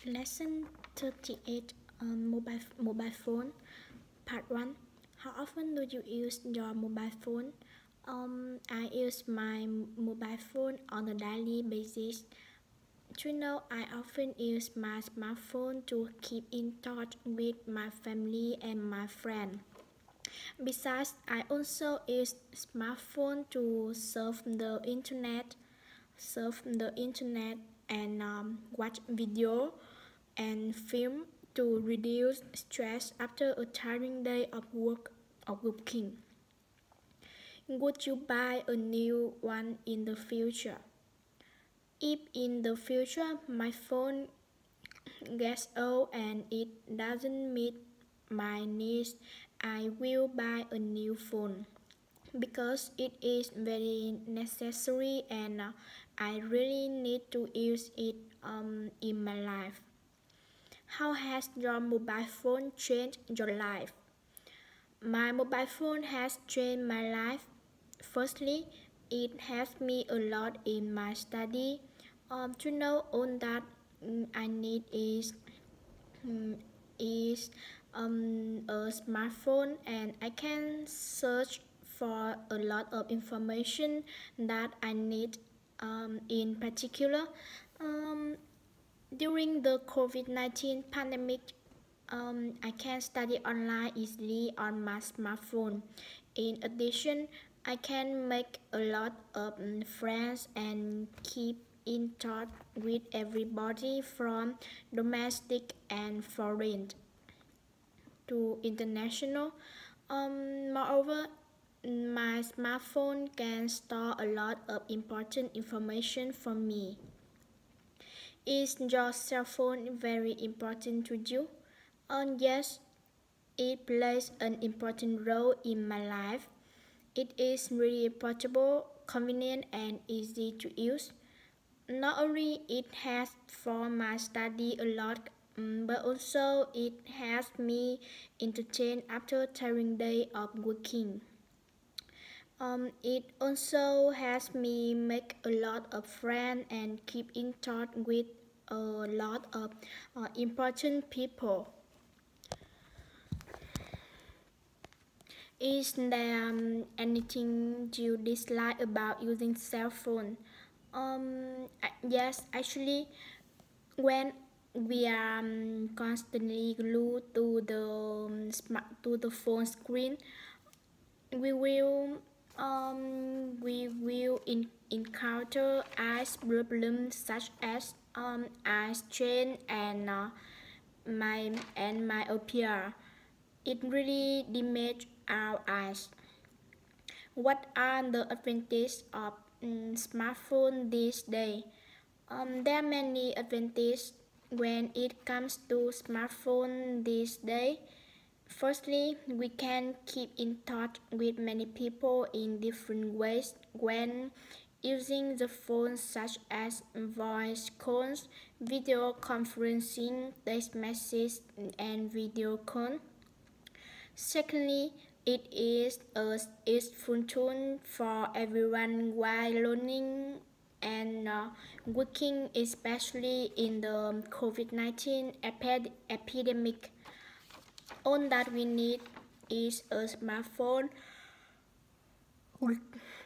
Lesson 38 on mobile phone. Part 1. How often do you use your mobile phone? I use my mobile phone on a daily basis. I often use my smartphone to keep in touch with my family and my friends. Besides, I also use smartphone to surf the internet and watch video and film to reduce stress after a tiring day of work or working. Would you buy a new one in the future? If in the future my phone gets old and it doesn't meet my needs, I will buy a new phone because it is very necessary and I really need to use it in my life. How has your mobile phone changed your life? My mobile phone has changed my life. Firstly, it helps me a lot in my study. All that I need is a smartphone, and I can search for a lot of information that I need. In particular, during the COVID-19 pandemic, I can study online easily on my smartphone. In addition, I can make a lot of friends and keep in touch with everybody from domestic and foreign to international. Moreover, my smartphone can store a lot of important information for me. Is your cell phone very important to you? Yes, it plays an important role in my life. It is really portable, convenient, and easy to use. Not only it has for my study a lot, but also it has me entertained after a tiring day of working. It also has me make a lot of friends and keep in touch with a lot of important people. Is there anything you dislike about using cell phone? Yes, actually, when we are constantly glued to the phone screen, we will encounter eyes problems such as eye strain and myopia. It really damages our eyes. What are the advantages of smartphone these days? There are many advantages when it comes to smartphone these days. Firstly, we can keep in touch with many people in different ways when using the phone, such as voice calls, video conferencing, text messages, and video call. Secondly, it is a useful tool for everyone while learning and working, especially in the COVID-19 epidemic. All that we need is a smartphone,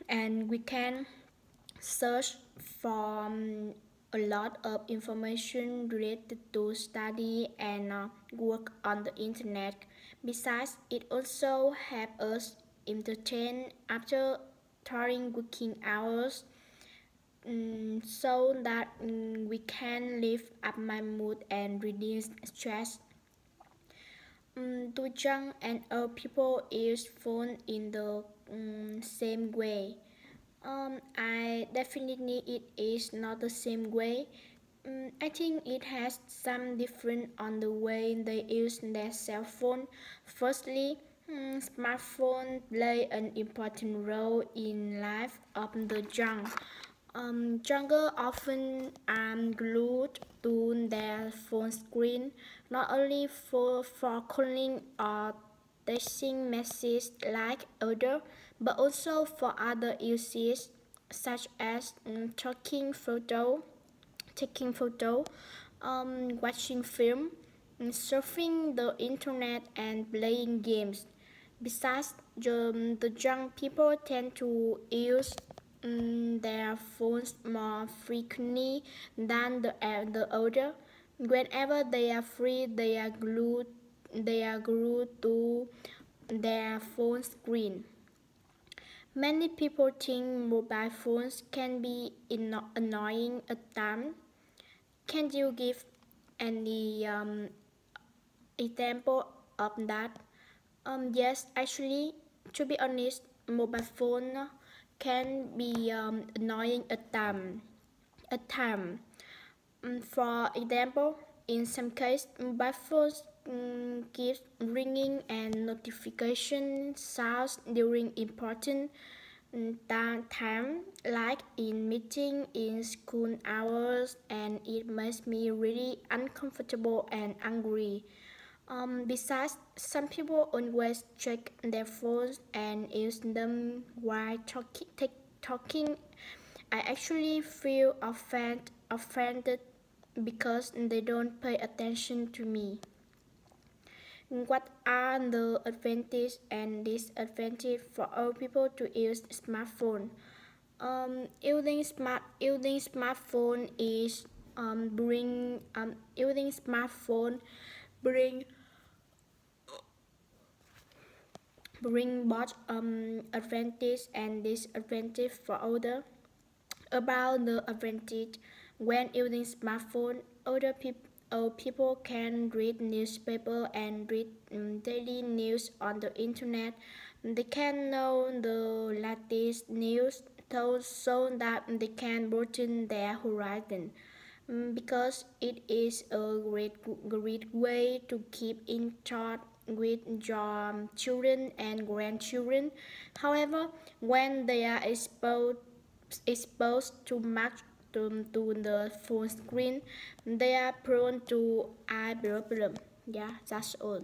and we can search for a lot of information related to study and work on the internet. Besides, it also helps us entertain after tiring working hours, so that we can lift up my mood and reduce stress. Do young and old people use phone in the same way? I definitely it is not the same way. I think it has some different on the way they use their cell phone. Firstly, smartphones play an important role in life of the young. Younger often are glued to their phone screen, not only for calling or texting messages like older, but also for other uses such as taking photo, watching film, surfing the internet, and playing games. Besides, the young people tend to use their phones more frequently than the older. Whenever they are free, they are glued to their phone screen. Many people think mobile phones can be annoying at times. Can you give any example of that? Yes, actually, to be honest, mobile phone can be annoying at time. At time. For example, in some cases, mobile phones give ringing and notification sounds during important time, like in meeting, in school hours, and it makes me really uncomfortable and angry. Besides, some people always check their phones and use them while talking. I actually feel offended because they don't pay attention to me. What are the advantages and disadvantages for all people to use smartphone? Using smartphone is using smartphone bring both advantage and disadvantage for older. About the advantage, when using smartphone, people can read newspaper and read daily news on the internet. They can know the latest news so that they can broaden their horizon. Because it is a great way to keep in touch with your children and grandchildren. However, when they are exposed too much to the phone screen, they are prone to eye problem. Yeah, that's all.